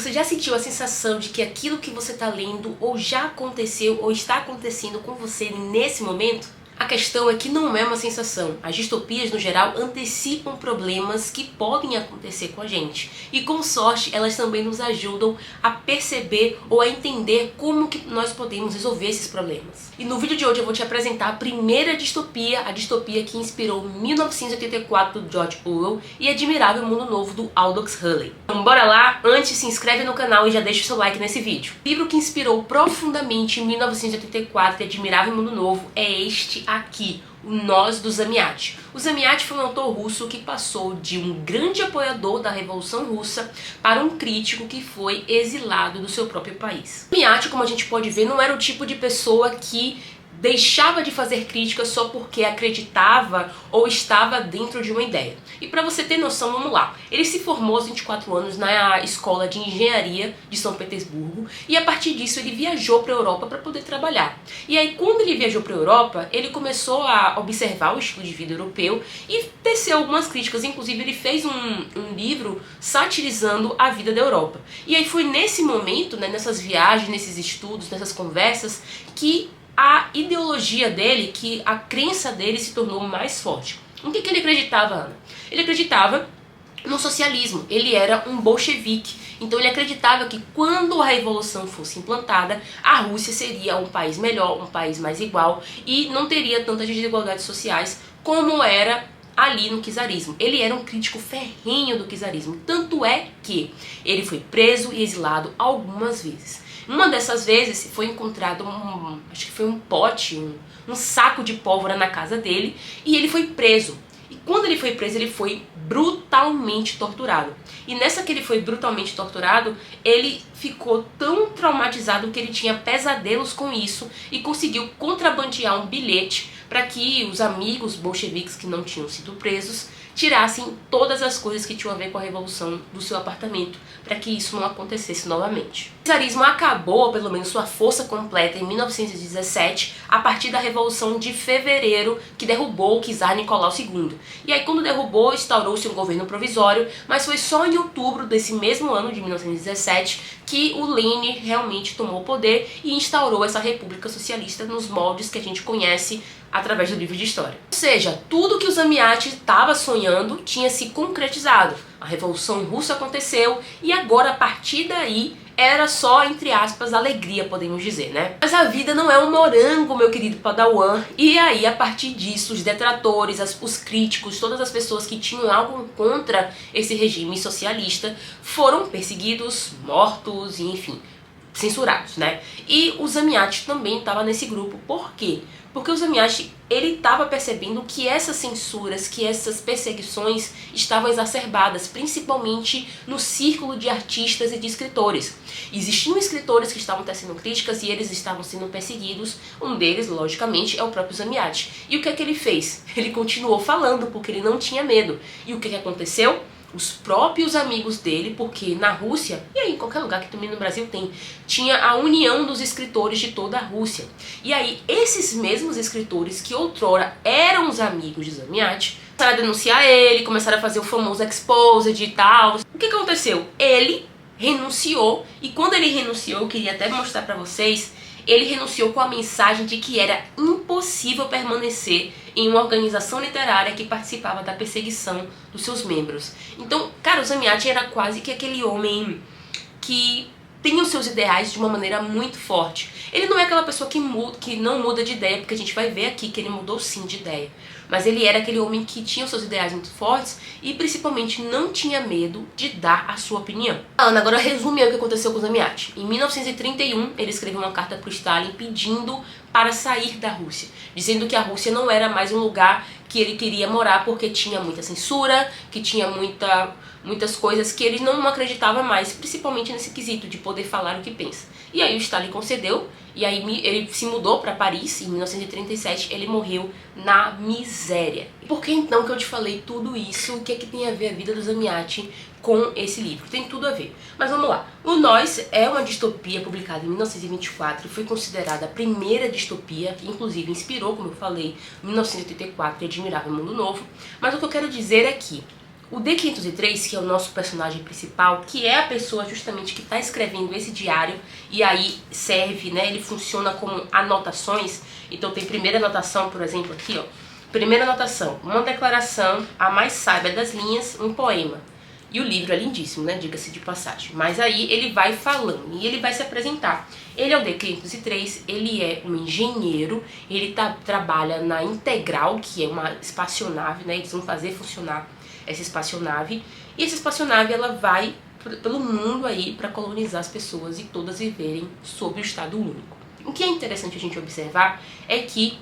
Você já sentiu a sensação de que aquilo que você está lendo ou já aconteceu ou está acontecendo com você nesse momento? A questão é que não é uma sensação. As distopias, no geral, antecipam problemas que podem acontecer com a gente. E com sorte, elas também nos ajudam a perceber ou a entender como que nós podemos resolver esses problemas. E no vídeo de hoje eu vou te apresentar a primeira distopia, a distopia que inspirou 1984 do George Orwell e Admirável Mundo Novo do Aldous Huxley. Então bora lá? Antes, se inscreve no canal e já deixa o seu like nesse vídeo. O livro que inspirou profundamente 1984 e Admirável Mundo Novo é este aqui, O Nós do Zamiaty. O Zamiaty foi um autor russo que passou de um grande apoiador da Revolução Russa para um crítico que foi exilado do seu próprio país. Zamiaty, como a gente pode ver, não era o tipo de pessoa que deixava de fazer críticas só porque acreditava ou estava dentro de uma ideia. E para você ter noção, vamos lá. Ele se formou aos 24 anos na Escola de Engenharia de São Petersburgo e a partir disso ele viajou para a Europa para poder trabalhar. E aí quando ele viajou para a Europa, ele começou a observar o estilo de vida europeu e teceu algumas críticas. Inclusive ele fez um livro satirizando a vida da Europa. E aí foi nesse momento, né, nessas viagens, nesses estudos, nessas conversas, que a ideologia dele, que a crença dele se tornou mais forte. O que ele acreditava, Ana? Ele acreditava no socialismo, ele era um bolchevique. Então ele acreditava que quando a revolução fosse implantada, a Rússia seria um país melhor, um país mais igual e não teria tantas desigualdades sociais como era ali no czarismo. Ele era um crítico ferrenho do czarismo, tanto é que ele foi preso e exilado algumas vezes. Uma dessas vezes foi encontrado acho que foi um pote, um saco de pólvora na casa dele e ele foi preso. E quando ele foi preso, ele foi brutalmente torturado. E nessa que ele foi brutalmente torturado, ele ficou tão traumatizado que ele tinha pesadelos com isso e conseguiu contrabandear um bilhete para que os amigos bolcheviques que não tinham sido presos tirassem todas as coisas que tinham a ver com a revolução do seu apartamento, para que isso não acontecesse novamente. O czarismo acabou, pelo menos sua força completa, em 1917, a partir da Revolução de Fevereiro, que derrubou o czar Nicolau II. E aí quando derrubou, instaurou-se um governo provisório, mas foi só em outubro desse mesmo ano, de 1917, que o Lenin realmente tomou o poder e instaurou essa república socialista nos moldes que a gente conhece através do livro de história. Ou seja, tudo que o Zamiaty estava sonhando tinha se concretizado. A Revolução Russa aconteceu e agora, a partir daí, era só, entre aspas, alegria, podemos dizer, né? Mas a vida não é um morango, meu querido Padawan. E aí, a partir disso, os detratores, os críticos, todas as pessoas que tinham algo contra esse regime socialista foram perseguidos, mortos e, enfim, censurados, né? E o Zamiaty também estava nesse grupo. Por quê? Porque o Zamiaty, ele estava percebendo que essas censuras, que essas perseguições estavam exacerbadas, principalmente no círculo de artistas e de escritores. Existiam escritores que estavam tecendo críticas e eles estavam sendo perseguidos. Um deles, logicamente, é o próprio Zamiaty. E o que é que ele fez? Ele continuou falando porque ele não tinha medo. E o que aconteceu? Os próprios amigos dele, porque na Rússia, e aí em qualquer lugar que também no Brasil tem, tinha a união dos escritores de toda a Rússia. E aí esses mesmos escritores que outrora eram os amigos de Zamiaty, começaram a denunciar ele, começaram a fazer o famoso exposed e tal. O que aconteceu? Ele renunciou, e quando ele renunciou, eu queria até mostrar pra vocês, ele renunciou com a mensagem de que era impossível permanecer em uma organização literária que participava da perseguição dos seus membros. Então, cara, o Zamiaty era quase que aquele homem que tem os seus ideais de uma maneira muito forte. Ele não é aquela pessoa que não muda de ideia, porque a gente vai ver aqui que ele mudou sim de ideia. Mas ele era aquele homem que tinha os seus ideais muito fortes e principalmente não tinha medo de dar a sua opinião. Ana, agora resume o que aconteceu com o Zamiaty. Em 1931, ele escreveu uma carta para o Stalin pedindo para sair da Rússia, dizendo que a Rússia não era mais um lugar que ele queria morar porque tinha muita censura, que tinha muitas coisas que ele não acreditava mais, principalmente nesse quesito de poder falar o que pensa. E aí o Stalin concedeu, e aí ele se mudou para Paris, em 1937, ele morreu na miséria. Por que então que eu te falei tudo isso? O que é que tem a ver a vida do Zamiaty com esse livro? Tem tudo a ver. Mas vamos lá. O Nós é uma distopia publicada em 1924 e foi considerada a primeira distopia, que inclusive inspirou, como eu falei, 1984 e Admirável Mundo Novo. Mas o que eu quero dizer é que O D503, que é o nosso personagem principal, que é a pessoa justamente que está escrevendo esse diário, e aí serve, né, ele funciona como anotações. Então tem primeira anotação, por exemplo, aqui, ó. Primeira anotação, uma declaração, a mais sábia das linhas, um poema. E o livro é lindíssimo, né, diga-se de passagem. Mas aí ele vai falando e ele vai se apresentar. Ele é o D503, ele é um engenheiro, ele trabalha na Integral, que é uma espaçonave, né, eles vão fazer funcionar essa espaçonave, e essa espaçonave ela vai pelo mundo aí para colonizar as pessoas e todas viverem sob o Estado Único. O que é interessante a gente observar é que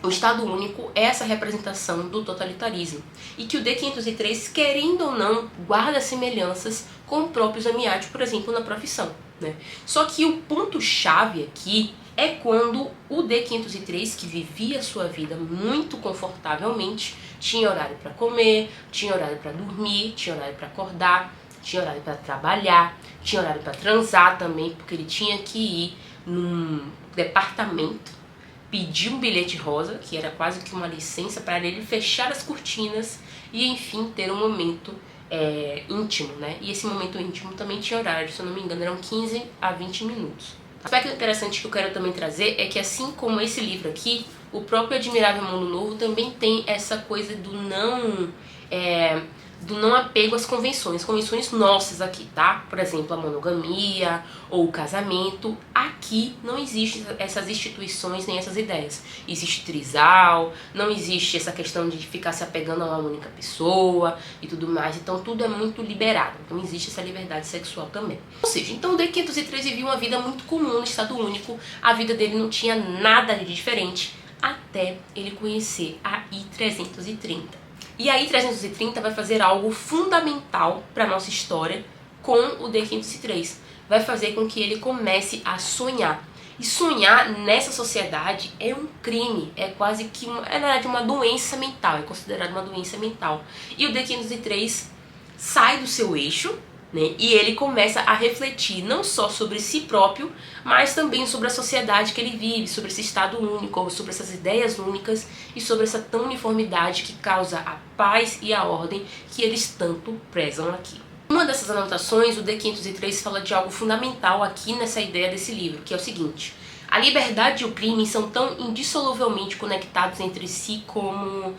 o Estado Único é essa representação do totalitarismo e que o D503, querendo ou não, guarda semelhanças com o próprio Zamiati, por exemplo, na profissão, né? Só que o ponto-chave aqui é quando o D503, que vivia a sua vida muito confortavelmente, tinha horário para comer, tinha horário para dormir, tinha horário para acordar, tinha horário para trabalhar, tinha horário para transar também, porque ele tinha que ir num departamento, pedir um bilhete rosa, que era quase que uma licença para ele fechar as cortinas e, enfim, ter um momento íntimo, né? E esse momento íntimo também tinha horário, se eu não me engano, eram 15 a 20 minutos. O aspecto interessante que eu quero também trazer é que, assim como esse livro aqui, o próprio Admirável Mundo Novo também tem essa coisa do não apego às convenções nossas aqui, tá? Por exemplo, a monogamia ou o casamento. Aqui não existem essas instituições nem essas ideias. Existe trisal, não existe essa questão de ficar se apegando a uma única pessoa e tudo mais. Então tudo é muito liberado. Então existe essa liberdade sexual também. Ou seja, então o D503 vivia uma vida muito comum no Estado Único. A vida dele não tinha nada de diferente até ele conhecer a I-330. E a I-330 vai fazer algo fundamental para a nossa história com o D503. Vai fazer com que ele comece a sonhar. E sonhar nessa sociedade é um crime, é quase que na verdade uma doença mental, é considerado uma doença mental. E o D503 sai do seu eixo, né, e ele começa a refletir não só sobre si próprio, mas também sobre a sociedade que ele vive, sobre esse Estado único, sobre essas ideias únicas e sobre essa tão uniformidade que causa a paz e a ordem que eles tanto prezam aqui. Uma dessas anotações, o D503 fala de algo fundamental aqui nessa ideia desse livro, que é o seguinte: a liberdade e o crime são tão indissoluvelmente conectados entre si como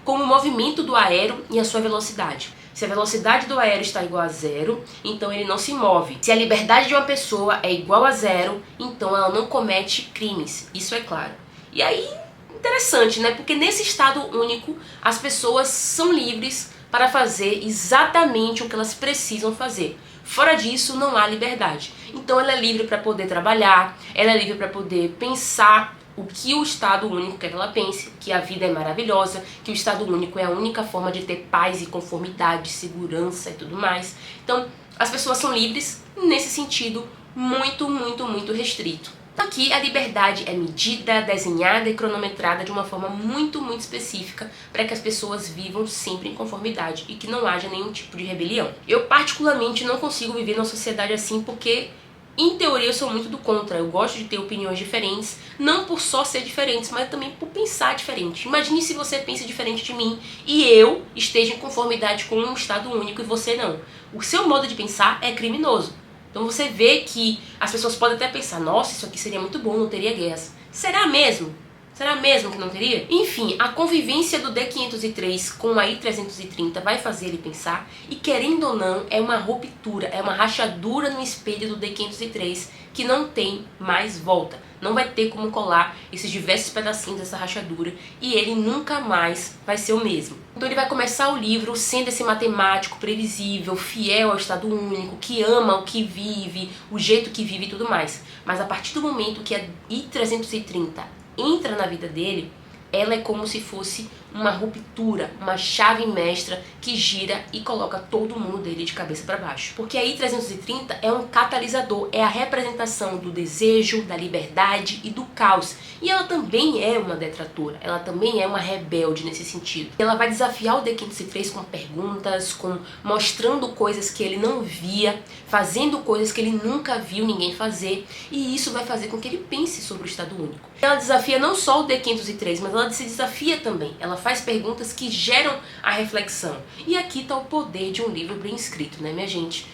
o movimento do aero e a sua velocidade. Se a velocidade do aéreo está igual a zero, então ele não se move. Se a liberdade de uma pessoa é igual a zero, então ela não comete crimes. Isso é claro. E aí, interessante, né? Porque nesse Estado único, as pessoas são livres para fazer exatamente o que elas precisam fazer. Fora disso, não há liberdade. Então ela é livre para poder trabalhar, ela é livre para poder pensar o que o Estado Único quer que ela pense, que a vida é maravilhosa, que o Estado Único é a única forma de ter paz e conformidade, segurança e tudo mais. Então, as pessoas são livres nesse sentido muito, muito, muito restrito. Aqui a liberdade é medida, desenhada e cronometrada de uma forma muito, muito específica para que as pessoas vivam sempre em conformidade e que não haja nenhum tipo de rebelião. Eu particularmente não consigo viver numa sociedade assim porque, em teoria, eu sou muito do contra. Eu gosto de ter opiniões diferentes, não por só ser diferentes, mas também por pensar diferente. Imagine se você pensa diferente de mim e eu esteja em conformidade com um Estado único e você não. O seu modo de pensar é criminoso. Então você vê que as pessoas podem até pensar: nossa, isso aqui seria muito bom, não teria guerras. Será mesmo? Será mesmo que não teria? Enfim, a convivência do D503 com a I-330 vai fazer ele pensar, e querendo ou não, é uma ruptura, é uma rachadura no espelho do D503 que não tem mais volta. Não vai ter como colar esses diversos pedacinhos dessa rachadura e ele nunca mais vai ser o mesmo. Então ele vai começar o livro sendo esse matemático previsível, fiel ao Estado Único, que ama o que vive, o jeito que vive e tudo mais. Mas a partir do momento que a I-330 entra na vida dele, ela é como se fosse uma ruptura, uma chave mestra que gira e coloca todo mundo dele de cabeça para baixo. Porque a I-330 é um catalisador, é a representação do desejo, da liberdade e do caos. E ela também é uma detratora, ela também é uma rebelde nesse sentido. Ela vai desafiar o D503 com perguntas, mostrando coisas que ele não via, fazendo coisas que ele nunca viu ninguém fazer, e isso vai fazer com que ele pense sobre o Estado Único. Ela desafia não só o D503, mas ela se desafia também. Ela ela faz perguntas que geram a reflexão. E aqui está o poder de um livro bem escrito, né, minha gente?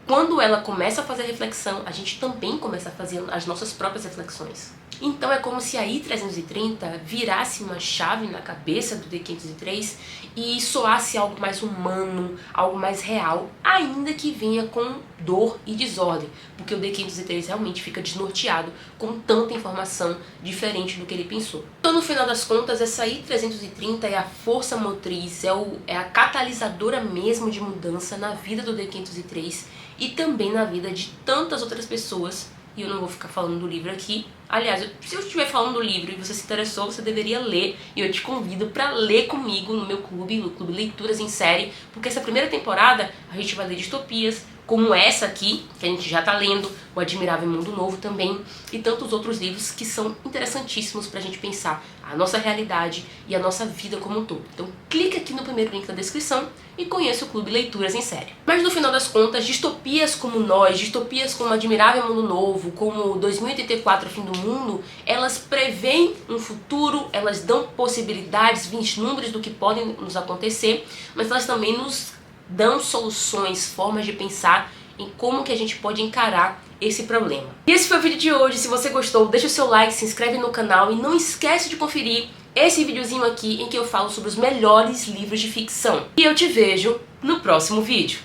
Quando ela começa a fazer a reflexão, a gente também começa a fazer as nossas próprias reflexões. Então é como se a I-330 virasse uma chave na cabeça do D-503 e soasse algo mais humano, algo mais real, ainda que venha com dor e desordem, porque o D-503 realmente fica desnorteado com tanta informação diferente do que ele pensou. Então, no final das contas, essa I-330 é a força motriz, é a catalisadora mesmo de mudança na vida do D-503 e também na vida de tantas outras pessoas. E eu não vou ficar falando do livro aqui. Aliás, se eu estiver falando do livro e você se interessou, você deveria ler. E eu te convido para ler comigo no meu clube, no Clube Leituras em Série. Porque essa primeira temporada a gente vai ler distopias, como essa aqui, que a gente já tá lendo, O Admirável Mundo Novo também, e tantos outros livros que são interessantíssimos pra gente pensar a nossa realidade e a nossa vida como um todo. Então clica aqui no primeiro link da descrição e conheça o Clube Leituras em Série. Mas no final das contas, distopias como Nós, distopias como Admirável Mundo Novo, como 2084, O Fim do Mundo, elas preveem um futuro, elas dão possibilidades, vislumbres do que podem nos acontecer, mas elas também nos dão soluções, formas de pensar em como que a gente pode encarar esse problema. E esse foi o vídeo de hoje. Se você gostou, deixa o seu like, se inscreve no canal e não esquece de conferir esse videozinho aqui em que eu falo sobre os melhores livros de ficção. E eu te vejo no próximo vídeo.